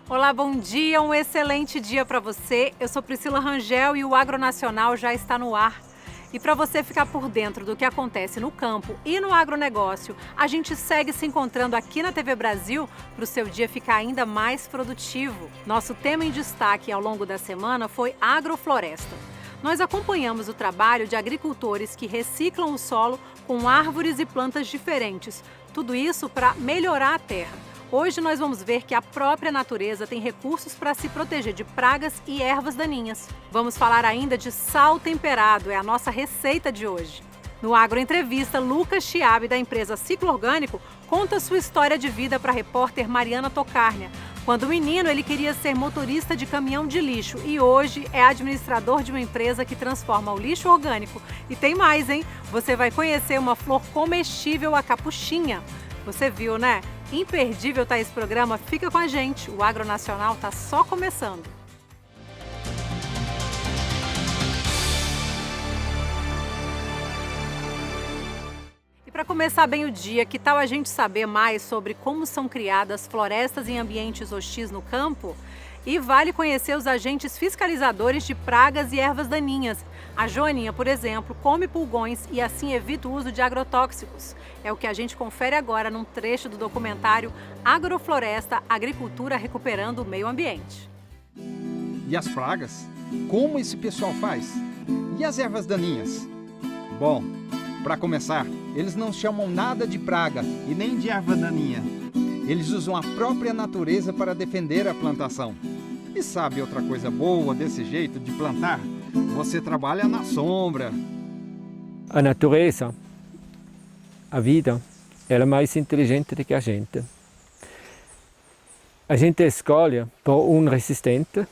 Olá, bom dia, um excelente dia para você. Eu sou Priscila Rangel e o Agronacional já está no ar. E para você ficar por dentro do que acontece no campo e no agronegócio, a gente segue se encontrando aqui na TV Brasil para o seu dia ficar ainda mais produtivo. Nosso tema em destaque ao longo da semana foi agrofloresta. Nós acompanhamos o trabalho de agricultores que reciclam o solo com árvores e plantas diferentes. Tudo isso para melhorar a terra. Hoje nós vamos ver que a própria natureza tem recursos para se proteger de pragas e ervas daninhas. Vamos falar ainda de sal temperado, é a nossa receita de hoje. No Agro Entrevista, Lucas Chiabi, da empresa Ciclo Orgânico, conta sua história de vida para a repórter Mariana Tocarnia. Quando menino, ele queria ser motorista de caminhão de lixo e hoje é administrador de uma empresa que transforma o lixo orgânico. E tem mais, hein? Você vai conhecer uma flor comestível, a capuchinha. Você viu, né? Imperdível tá esse programa, fica com a gente, o Agronacional tá só começando. E para começar bem o dia, que tal a gente saber mais sobre como são criadas florestas em ambientes hostis no campo? E vale conhecer os agentes fiscalizadores de pragas e ervas daninhas. A Joaninha, por exemplo, come pulgões e assim evita o uso de agrotóxicos. É o que a gente confere agora num trecho do documentário Agrofloresta, Agricultura Recuperando o Meio Ambiente. E as pragas? Como esse pessoal faz? E as ervas daninhas? Bom, para começar, eles não chamam nada de praga e nem de erva daninha. Eles usam a própria natureza para defender a plantação. E sabe outra coisa boa desse jeito de plantar? Você trabalha na sombra. A natureza, a vida, ela é mais inteligente do que a gente. A gente escolhe por um resistente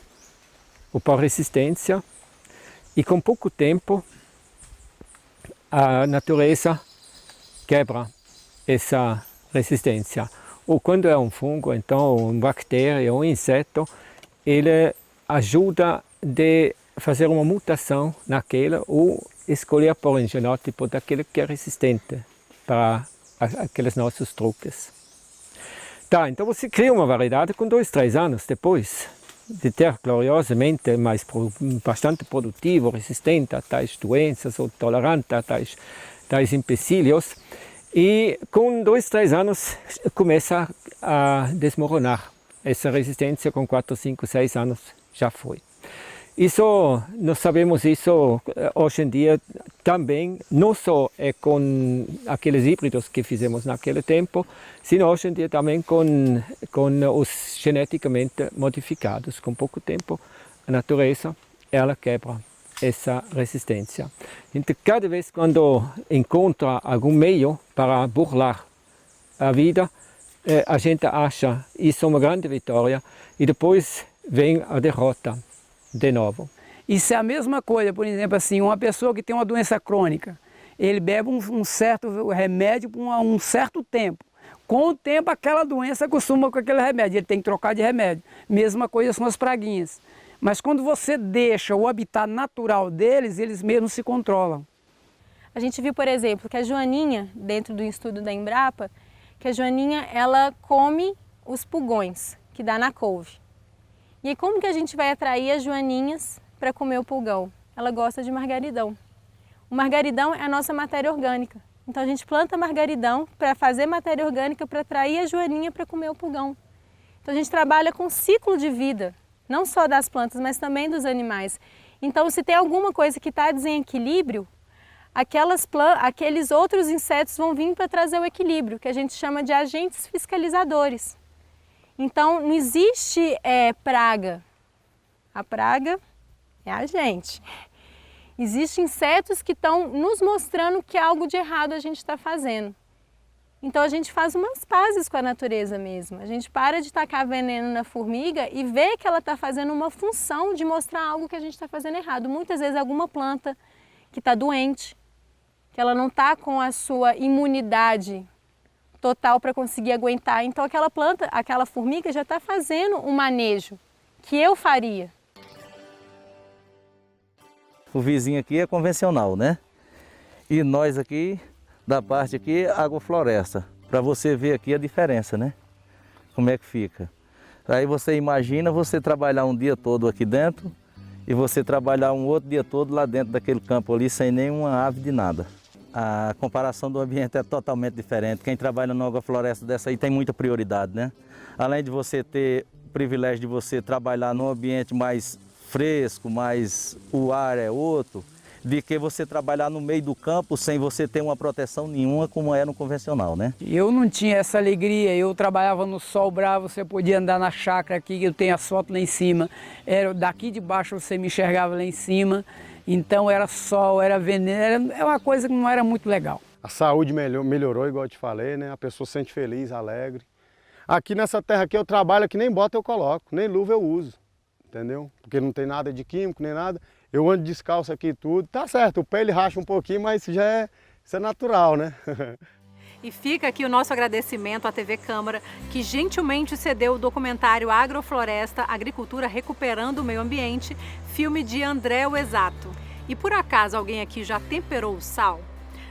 ou por resistência e com pouco tempo a natureza quebra essa resistência. Ou quando é um fungo, então uma bactéria ou um inseto, ele ajuda a fazer uma mutação naquela ou escolher por um genótipo daquele que é resistente para aqueles nossos truques. Tá, então você cria uma variedade com 2, 3 anos depois de ter gloriosamente bastante produtivo, resistente a tais doenças ou tolerante a tais empecilhos. E com 2, 3 anos começa a desmoronar. Essa resistência com 4, 5, 6 anos já foi. Isso, nós sabemos isso hoje em dia também, não só com aqueles híbridos que fizemos naquele tempo, sino hoje em dia também com os geneticamente modificados. Com pouco tempo, a natureza, ela quebra essa resistência. Então, cada vez quando encontra algum meio para burlar a vida, a gente acha isso uma grande vitória e depois vem a derrota de novo. Isso é a mesma coisa, por exemplo, assim, uma pessoa que tem uma doença crônica, ele bebe um certo remédio por um certo tempo. Com o tempo, aquela doença acostuma com aquele remédio, ele tem que trocar de remédio. Mesma coisa são as praguinhas. Mas quando você deixa o habitat natural deles, eles mesmos se controlam. A gente viu, por exemplo, que a Joaninha, dentro do estudo da Embrapa, que a Joaninha, ela come os pulgões que dá na couve. E aí, como que a gente vai atrair as joaninhas para comer o pulgão? Ela gosta de margaridão. O margaridão é a nossa matéria orgânica. Então a gente planta margaridão para fazer matéria orgânica para atrair a joaninha para comer o pulgão. Então a gente trabalha com ciclo de vida, não só das plantas, mas também dos animais. Então se tem alguma coisa que está em desequilíbrio, aqueles outros insetos vão vir para trazer o equilíbrio, que a gente chama de agentes fiscalizadores. Então não existe praga, a praga é a gente. Existem insetos que estão nos mostrando que algo de errado a gente está fazendo. Então a gente faz umas pazes com a natureza mesmo. A gente para de tacar veneno na formiga e vê que ela está fazendo uma função de mostrar algo que a gente está fazendo errado. Muitas vezes alguma planta que está doente, que ela não está com a sua imunidade total para conseguir aguentar. Então aquela planta, aquela formiga já está fazendo um manejo que eu faria. O vizinho aqui é convencional, né? E nós aqui, da parte aqui, agrofloresta. Para você ver aqui a diferença, né? Como é que fica. Aí você imagina você trabalhar um dia todo aqui dentro e você trabalhar um outro dia todo lá dentro daquele campo ali sem nenhuma ave de nada. A comparação do ambiente é totalmente diferente. Quem trabalha numa agrofloresta dessa aí tem muita prioridade, né? Além de você ter o privilégio de você trabalhar num ambiente mais fresco, mas o ar é outro, de que você trabalhar no meio do campo sem você ter uma proteção nenhuma como é no convencional, né? Eu não tinha essa alegria, eu trabalhava no sol bravo, você podia andar na chácara aqui, eu tenho as fotos lá em cima, era daqui de baixo você me enxergava lá em cima, então era sol, era veneno, é uma coisa que não era muito legal. A saúde melhorou, igual eu te falei, né? A pessoa se sente feliz, alegre. Aqui nessa terra aqui eu trabalho que nem bota eu coloco, nem luva eu uso, entendeu? Porque não tem nada de químico, nem nada. Eu ando descalço aqui e tudo, tá certo, o pé ele racha um pouquinho, mas isso é natural, né? E fica aqui o nosso agradecimento à TV Câmara, que gentilmente cedeu o documentário Agrofloresta, Agricultura Recuperando o Meio Ambiente, filme de André o Exato. E por acaso alguém aqui já temperou o sal?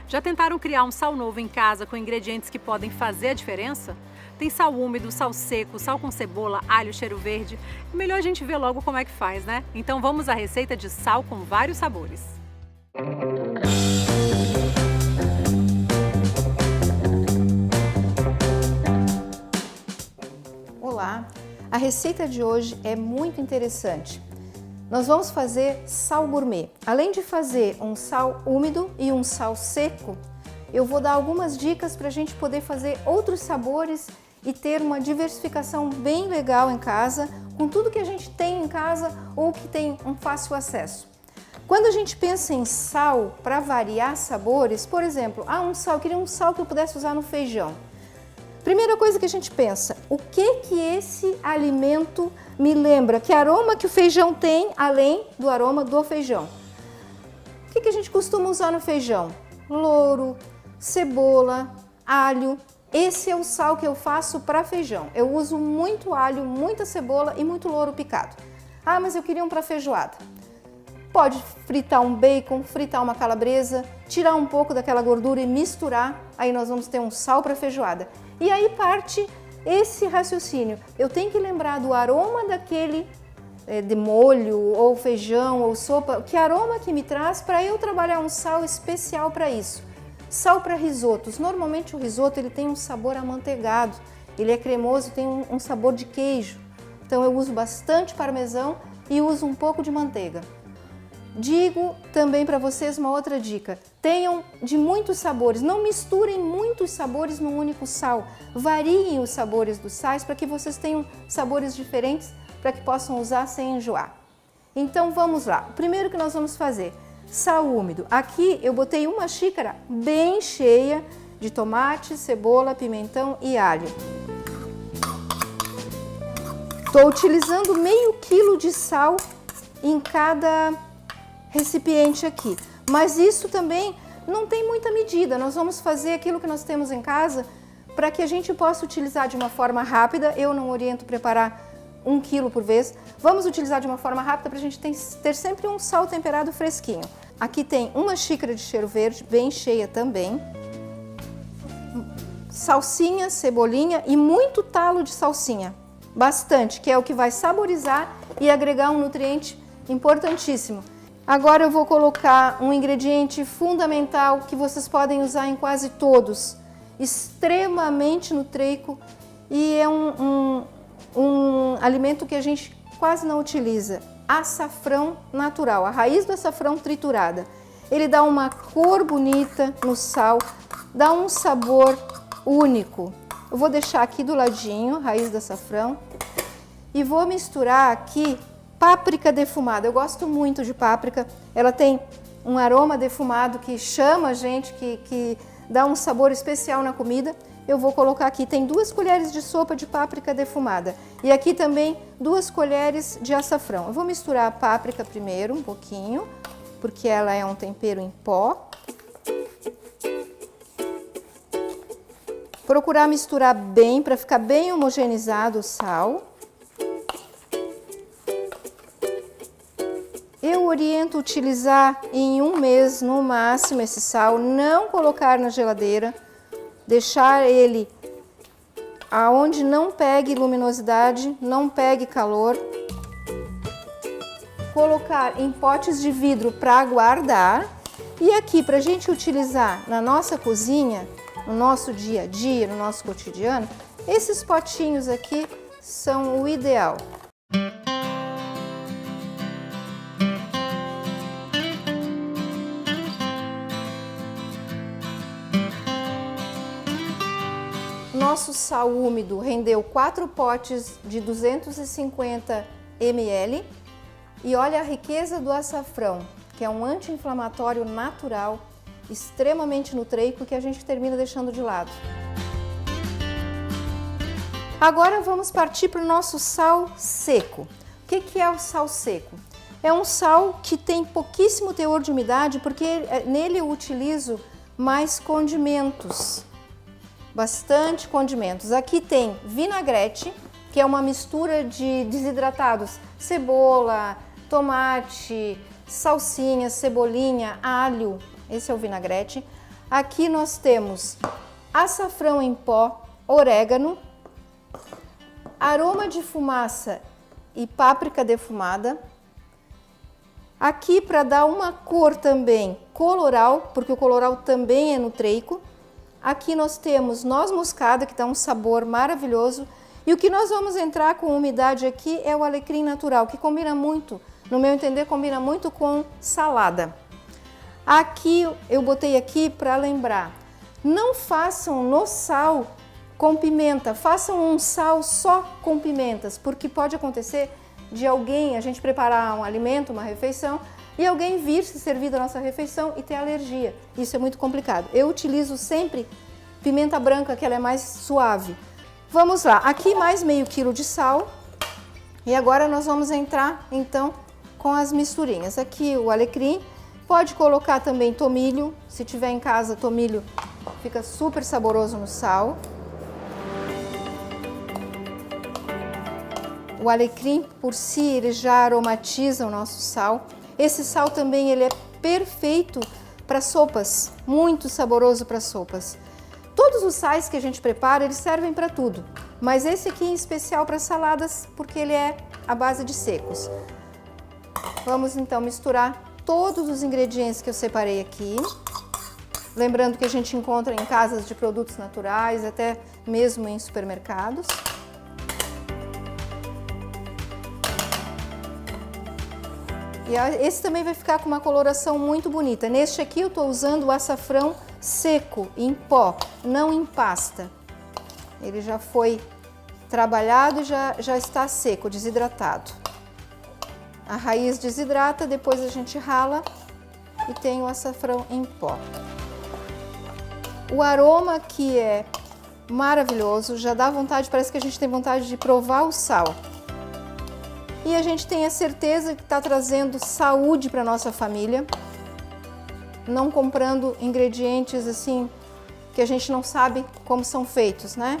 Já tentaram criar um sal novo em casa com ingredientes que podem fazer a diferença? Tem sal úmido, sal seco, sal com cebola, alho, cheiro verde. É melhor a gente ver logo como é que faz, né? Então vamos à receita de sal com vários sabores. Olá, a receita de hoje é muito interessante. Nós vamos fazer sal gourmet. Além de fazer um sal úmido e um sal seco, eu vou dar algumas dicas para a gente poder fazer outros sabores e ter uma diversificação bem legal em casa, com tudo que a gente tem em casa ou que tem um fácil acesso. Quando a gente pensa em sal para variar sabores, por exemplo, eu queria um sal que eu pudesse usar no feijão. Primeira coisa que a gente pensa, o que esse alimento me lembra? Que aroma que o feijão tem, além do aroma do feijão? O que a gente costuma usar no feijão? Louro, cebola, alho. Esse é o sal que eu faço para feijão. Eu uso muito alho, muita cebola e muito louro picado. Ah, mas eu queria um para feijoada. Pode fritar um bacon, fritar uma calabresa, tirar um pouco daquela gordura e misturar. Aí nós vamos ter um sal para feijoada. E aí parte esse raciocínio. Eu tenho que lembrar do aroma daquele de molho ou feijão ou sopa. Que aroma que me traz para eu trabalhar um sal especial para isso. Sal para risotos. Normalmente o risoto ele tem um sabor amanteigado, ele é cremoso, tem um sabor de queijo. Então eu uso bastante parmesão e uso um pouco de manteiga. Digo também para vocês uma outra dica, tenham de muitos sabores, não misturem muitos sabores num único sal, variem os sabores dos sais para que vocês tenham sabores diferentes para que possam usar sem enjoar. Então vamos lá, o primeiro que nós vamos fazer, sal úmido. Aqui eu botei uma xícara bem cheia de tomate, cebola, pimentão e alho. Estou utilizando meio quilo de sal em cada recipiente aqui, mas isso também não tem muita medida, nós vamos fazer aquilo que nós temos em casa para que a gente possa utilizar de uma forma rápida. Eu não oriento preparar 1 quilo por vez, vamos utilizar de uma forma rápida para a gente ter sempre um sal temperado fresquinho. Aqui tem uma xícara de cheiro verde, bem cheia também, salsinha, cebolinha e muito talo de salsinha, bastante, que é o que vai saborizar e agregar um nutriente importantíssimo. Agora eu vou colocar um ingrediente fundamental que vocês podem usar em quase todos, extremamente nutrico e é um alimento que a gente quase não utiliza, açafrão natural, a raiz do açafrão triturada. Ele dá uma cor bonita no sal, dá um sabor único. Eu vou deixar aqui do ladinho a raiz do açafrão e vou misturar aqui páprica defumada. Eu gosto muito de páprica, ela tem um aroma defumado que chama a gente, que dá um sabor especial na comida. Eu vou colocar aqui, tem 2 colheres de sopa de páprica defumada e aqui também 2 colheres de açafrão. Eu vou misturar a páprica primeiro um pouquinho, porque ela é um tempero em pó. Procurar misturar bem para ficar bem homogeneizado o sal. Eu oriento utilizar em 1 mês no máximo esse sal, não colocar na geladeira, deixar ele aonde não pegue luminosidade, não pegue calor. Colocar em potes de vidro para guardar. E aqui, para a gente utilizar na nossa cozinha, no nosso dia a dia, no nosso cotidiano, esses potinhos aqui são o ideal. Nosso sal úmido rendeu 4 potes de 250 ml. E olha a riqueza do açafrão, que é um anti-inflamatório natural, extremamente nutreico, que a gente termina deixando de lado. Agora vamos partir para o nosso sal seco. O que é o sal seco? É um sal que tem pouquíssimo teor de umidade, porque nele eu utilizo mais condimentos. Bastante condimentos. Aqui tem vinagrete, que é uma mistura de desidratados, cebola, tomate, salsinha, cebolinha, alho. Esse é o vinagrete. Aqui nós temos açafrão em pó, orégano, aroma de fumaça e páprica defumada. Aqui, para dar uma cor também, coloral, porque o coloral também é nutreico. Aqui nós temos noz moscada, que dá um sabor maravilhoso. E o que nós vamos entrar com umidade aqui é o alecrim natural, que combina muito, no meu entender, combina muito com salada. Aqui, eu botei aqui para lembrar, não façam no sal com pimenta, façam um sal só com pimentas, porque pode acontecer de alguém, a gente preparar um alimento, uma refeição, e alguém vir se servir da nossa refeição e ter alergia. Isso é muito complicado. Eu utilizo sempre pimenta branca, que ela é mais suave. Vamos lá, aqui mais meio quilo de sal. E agora nós vamos entrar, então, com as misturinhas. Aqui o alecrim, pode colocar também tomilho. Se tiver em casa, tomilho fica super saboroso no sal. O alecrim, por si, ele já aromatiza o nosso sal. Esse sal também ele é perfeito para sopas, muito saboroso para sopas. Todos os sais que a gente prepara, eles servem para tudo, mas esse aqui em especial para saladas, porque ele é à base de secos. Vamos então misturar todos os ingredientes que eu separei aqui. Lembrando que a gente encontra em casas de produtos naturais, até mesmo em supermercados. E esse também vai ficar com uma coloração muito bonita. Neste aqui eu estou usando o açafrão seco, em pó, não em pasta. Ele já foi trabalhado e já está seco, desidratado. A raiz desidrata, depois a gente rala e tem o açafrão em pó. O aroma aqui é maravilhoso, já dá vontade, parece que a gente tem vontade de provar o sal. E a gente tem a certeza que está trazendo saúde para a nossa família, não comprando ingredientes assim que a gente não sabe como são feitos, né?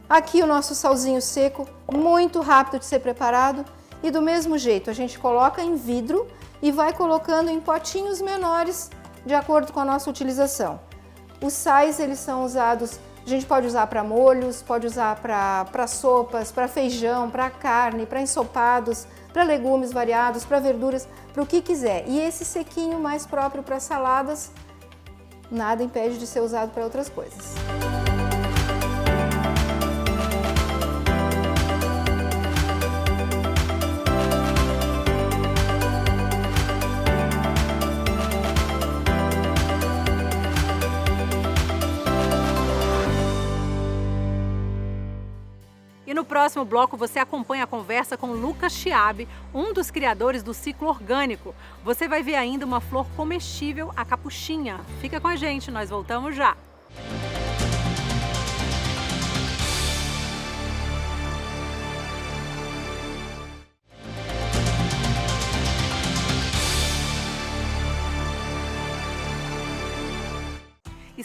Aqui o nosso salzinho seco, muito rápido de ser preparado, e do mesmo jeito a gente coloca em vidro e vai colocando em potinhos menores de acordo com a nossa utilização. Os sais, eles são usados, a gente pode usar para molhos, pode usar para sopas, para feijão, para carne, para ensopados, para legumes variados, para verduras, para o que quiser. E esse sequinho mais próprio para saladas, nada impede de ser usado para outras coisas. E no próximo bloco você acompanha a conversa com Lucas Chiabi, um dos criadores do ciclo orgânico. Você vai ver ainda uma flor comestível, a capuchinha. Fica com a gente, nós voltamos já.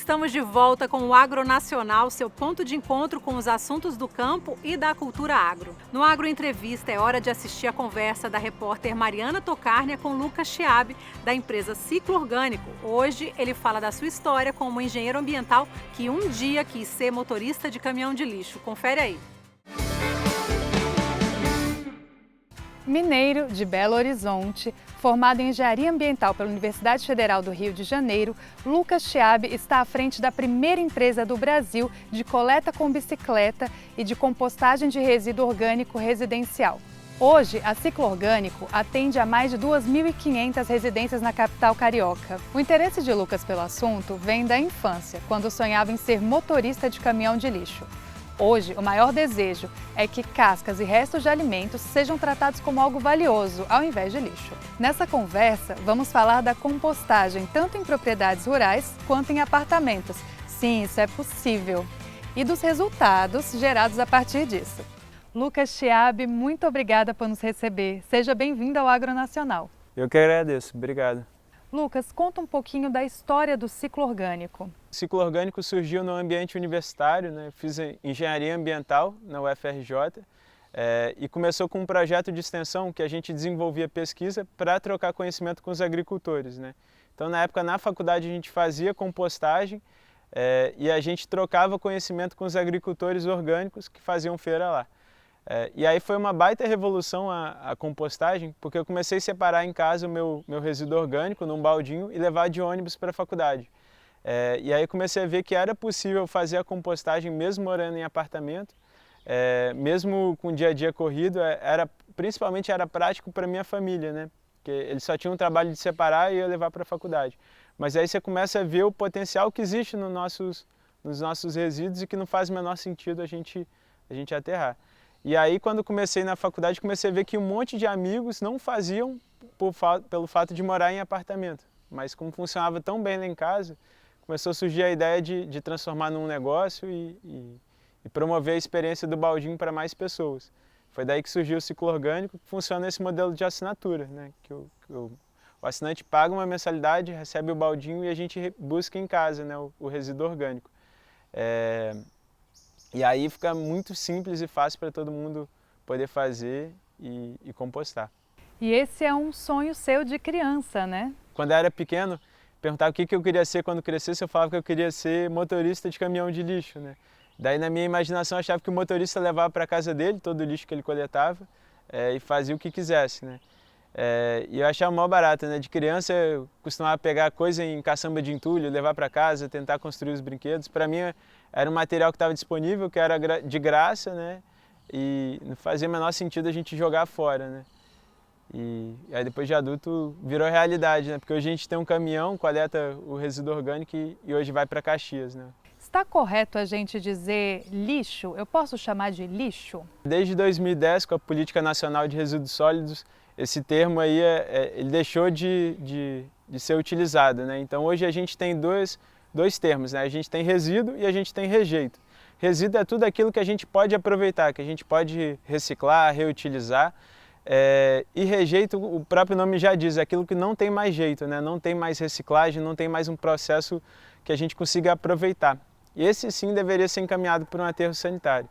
Estamos de volta com o Agro Nacional, seu ponto de encontro com os assuntos do campo e da cultura agro. No Agro Entrevista é hora de assistir a conversa da repórter Mariana Tocárnia com Lucas Chiabi, da empresa Ciclo Orgânico. Hoje ele fala da sua história como engenheiro ambiental que um dia quis ser motorista de caminhão de lixo. Confere aí. Mineiro de Belo Horizonte, formado em Engenharia Ambiental pela Universidade Federal do Rio de Janeiro, Lucas Chiabi está à frente da primeira empresa do Brasil de coleta com bicicleta e de compostagem de resíduo orgânico residencial. Hoje, a Ciclo Orgânico atende a mais de 2.500 residências na capital carioca. O interesse de Lucas pelo assunto vem da infância, quando sonhava em ser motorista de caminhão de lixo. Hoje, o maior desejo é que cascas e restos de alimentos sejam tratados como algo valioso, ao invés de lixo. Nessa conversa, vamos falar da compostagem tanto em propriedades rurais quanto em apartamentos. Sim, isso é possível. E dos resultados gerados a partir disso. Lucas Chiabi, muito obrigada por nos receber. Seja bem-vindo ao Agro Nacional. Eu que agradeço. Obrigado. Lucas, conta um pouquinho da história do Ciclo Orgânico. O Ciclo Orgânico surgiu no ambiente universitário, né? Fiz engenharia ambiental na UFRJ e começou com um projeto de extensão que a gente desenvolvia pesquisa para trocar conhecimento com os agricultores, né? Então, na época, na faculdade, a gente fazia compostagem e a gente trocava conhecimento com os agricultores orgânicos que faziam feira lá. E aí foi uma baita revolução a compostagem, porque eu comecei a separar em casa o meu resíduo orgânico num baldinho e levar de ônibus para a faculdade. E aí comecei a ver que era possível fazer a compostagem mesmo morando em apartamento, mesmo com o dia a dia corrido, principalmente era prático para minha família, né? Porque eles só tinham o trabalho de separar e eu levar para a faculdade. Mas aí você começa a ver o potencial que existe nos nossos resíduos e que não faz o menor sentido a gente aterrar. E aí, quando comecei na faculdade, comecei a ver que um monte de amigos não faziam pelo fato de morar em apartamento. Mas como funcionava tão bem lá em casa, começou a surgir a ideia de transformar num negócio e promover a experiência do baldinho para mais pessoas. Foi daí que surgiu o Ciclo Orgânico, que funciona esse modelo de assinatura, né? Que o assinante paga uma mensalidade, recebe o baldinho e a gente busca em casa, né, o resíduo orgânico. E aí fica muito simples e fácil para todo mundo poder fazer e compostar. E esse é um sonho seu de criança, né? Quando eu era pequeno, perguntava o que eu queria ser quando crescesse, eu falava que eu queria ser motorista de caminhão de lixo, né? Daí na minha imaginação eu achava que o motorista levava para casa dele todo o lixo que ele coletava e fazia o que quisesse, né? E eu achava mó barato, né? De criança eu costumava pegar coisa em caçamba de entulho, levar para casa, tentar construir os brinquedos. Para mim era um material que estava disponível, que era de graça, né? E não fazia o menor sentido a gente jogar fora, né? E aí depois de adulto virou realidade, né? Porque hoje a gente tem um caminhão, coleta o resíduo orgânico e hoje vai para Caxias, né? Está correto a gente dizer lixo? Eu posso chamar de lixo? Desde 2010, com a Política Nacional de Resíduos Sólidos, esse termo aí ele deixou de ser utilizado, né? Então hoje a gente tem dois termos, né? A gente tem resíduo e a gente tem rejeito. Resíduo é tudo aquilo que a gente pode aproveitar, que a gente pode reciclar, reutilizar. E rejeito, o próprio nome já diz, é aquilo que não tem mais jeito, né? Não tem mais reciclagem, não tem mais um processo que a gente consiga aproveitar. E esse sim deveria ser encaminhado por um aterro sanitário.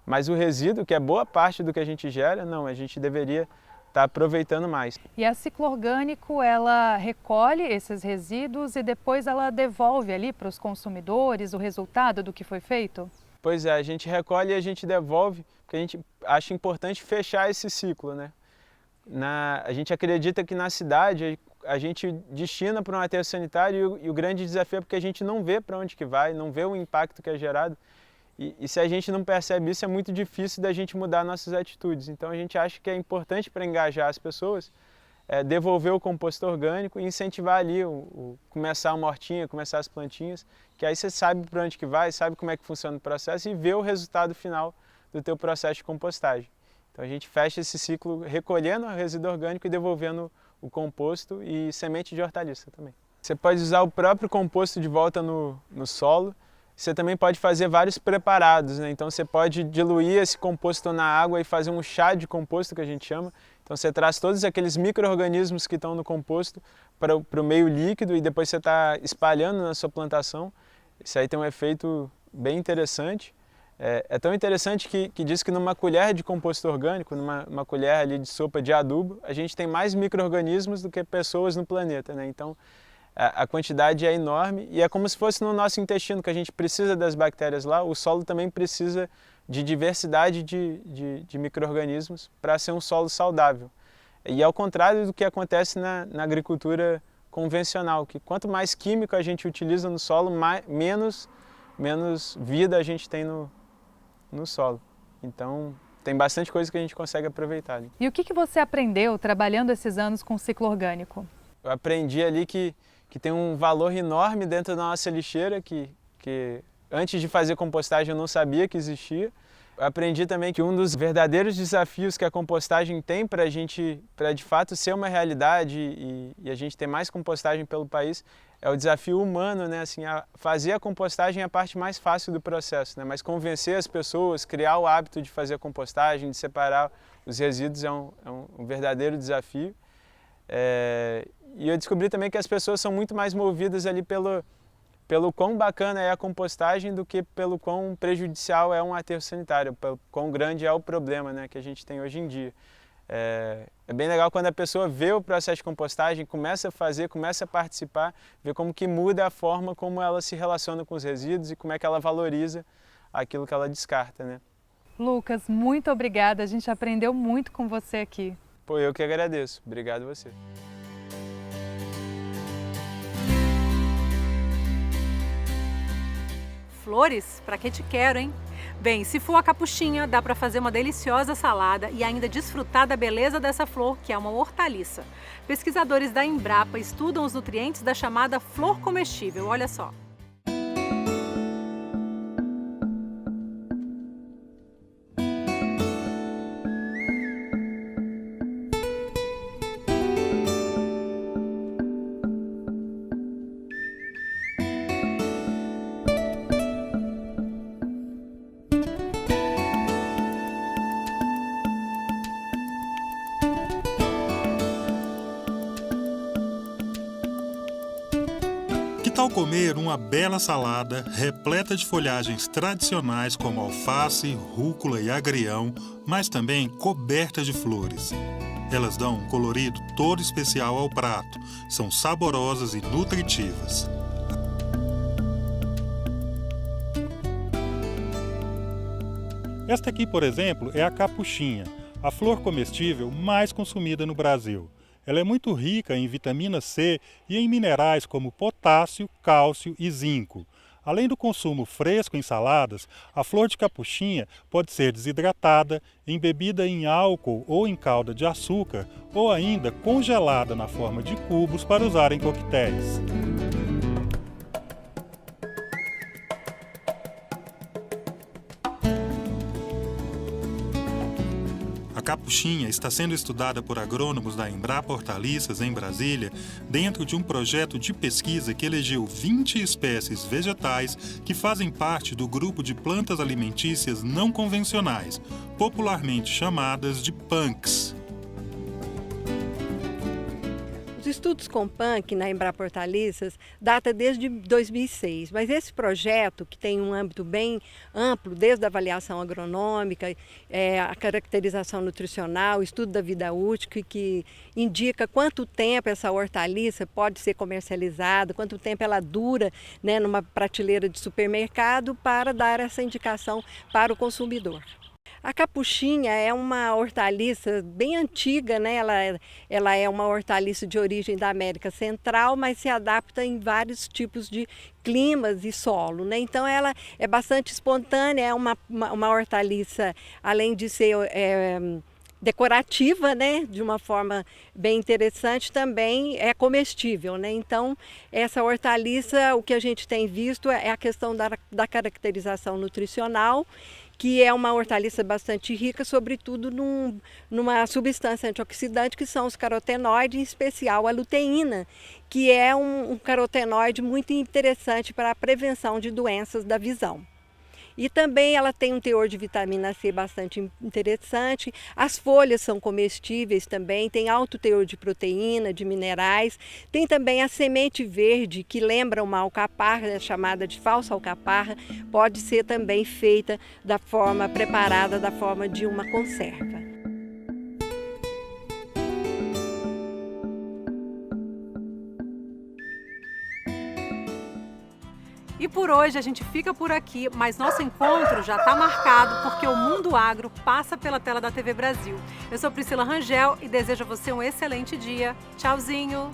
Mas o resíduo, que é boa parte do que a gente gera, não, a gente deveria estar aproveitando mais. E a Ciclo Orgânico, ela recolhe esses resíduos e depois ela devolve ali para os consumidores o resultado do que foi feito? Pois é, a gente recolhe e a gente devolve, porque a gente acha importante fechar esse ciclo, né? A gente acredita que na cidade a gente destina para um aterro sanitário e o grande desafio é porque a gente não vê para onde que vai, não vê o impacto que é gerado. E se a gente não percebe isso, é muito difícil da gente mudar nossas atitudes. Então a gente acha que é importante para engajar as pessoas, devolver o composto orgânico e incentivar ali, começar uma hortinha, começar as plantinhas, que aí você sabe para onde que vai, sabe como é que funciona o processo e vê o resultado final do teu processo de compostagem. Então a gente fecha esse ciclo recolhendo o resíduo orgânico e devolvendo o composto e semente de hortaliça também. Você pode usar o próprio composto de volta no solo. Você também pode fazer vários preparados, né? Então você pode diluir esse composto na água e fazer um chá de composto, que a gente chama. Então você traz todos aqueles micro-organismos que estão no composto para o meio líquido e depois você está espalhando na sua plantação. Isso aí tem um efeito bem interessante. É tão interessante que diz que numa colher de composto orgânico, numa colher ali de sopa de adubo, a gente tem mais micro-organismos do que pessoas no planeta, né? Então a quantidade é enorme e é como se fosse no nosso intestino, que a gente precisa das bactérias lá, o solo também precisa de diversidade de micro-organismos para ser um solo saudável. E ao contrário do que acontece na agricultura convencional, que quanto mais químico a gente utiliza no solo, menos vida a gente tem no solo. Então, tem bastante coisa que a gente consegue aproveitar ali. E o que você aprendeu trabalhando esses anos com ciclo orgânico? Eu aprendi ali que tem um valor enorme dentro da nossa lixeira, que antes de fazer compostagem eu não sabia que existia. Eu aprendi também que um dos verdadeiros desafios que a compostagem tem para de fato ser uma realidade e a gente ter mais compostagem pelo país, é o desafio humano, né? Assim, fazer a compostagem é a parte mais fácil do processo, né? Mas convencer as pessoas, criar o hábito de fazer a compostagem, de separar os resíduos é um verdadeiro desafio. E eu descobri também que as pessoas são muito mais movidas ali pelo quão bacana é a compostagem do que pelo quão prejudicial é um aterro sanitário, pelo quão grande é o problema, né, que a gente tem hoje em dia. É bem legal quando a pessoa vê o processo de compostagem, começa a fazer, começa a participar, vê como que muda a forma como ela se relaciona com os resíduos e como é que ela valoriza aquilo que ela descarta, né? Lucas, muito obrigada, a gente aprendeu muito com você aqui. Pô, eu que agradeço. Obrigado a você. Flores? Pra que te quero, hein? Bem, se for a capuchinha, dá para fazer uma deliciosa salada e ainda desfrutar da beleza dessa flor, que é uma hortaliça. Pesquisadores da Embrapa estudam os nutrientes da chamada flor comestível, olha só. Que tal comer uma bela salada repleta de folhagens tradicionais como alface, rúcula e agrião, mas também coberta de flores? Elas dão um colorido todo especial ao prato, são saborosas e nutritivas. Esta aqui, por exemplo, é a capuchinha, a flor comestível mais consumida no Brasil. Ela é muito rica em vitamina C e em minerais como potássio, cálcio e zinco. Além do consumo fresco em saladas, a flor de capuchinha pode ser desidratada, embebida em álcool ou em calda de açúcar, ou ainda congelada na forma de cubos para usar em coquetéis. A capuchinha está sendo estudada por agrônomos da Embrapa Hortaliças, em Brasília, dentro de um projeto de pesquisa que elegeu 20 espécies vegetais que fazem parte do grupo de plantas alimentícias não convencionais, popularmente chamadas de punks. Os estudos com punk na Embrapa Hortaliças data desde 2006, mas esse projeto, que tem um âmbito bem amplo, desde a avaliação agronômica, a caracterização nutricional, o estudo da vida útil, que indica quanto tempo essa hortaliça pode ser comercializada, quanto tempo ela dura, né, numa prateleira de supermercado, para dar essa indicação para o consumidor. A capuchinha é uma hortaliça bem antiga, né? Ela é uma hortaliça de origem da América Central, mas se adapta em vários tipos de climas e solo, né? Então ela é bastante espontânea, é uma hortaliça, além de ser decorativa, né, de uma forma bem interessante, também é comestível, né? Então essa hortaliça, o que a gente tem visto é a questão da caracterização nutricional, que é uma hortaliça bastante rica, sobretudo numa substância antioxidante, que são os carotenoides, em especial a luteína, que é um carotenoide muito interessante para a prevenção de doenças da visão. E também ela tem um teor de vitamina C bastante interessante. As folhas são comestíveis também, tem alto teor de proteína, de minerais. Tem também a semente verde, que lembra uma alcaparra, chamada de falsa alcaparra, pode ser também feita da forma preparada, da forma de uma conserva. E por hoje a gente fica por aqui, mas nosso encontro já está marcado porque o Mundo Agro passa pela tela da TV Brasil. Eu sou Priscila Rangel e desejo a você um excelente dia. Tchauzinho!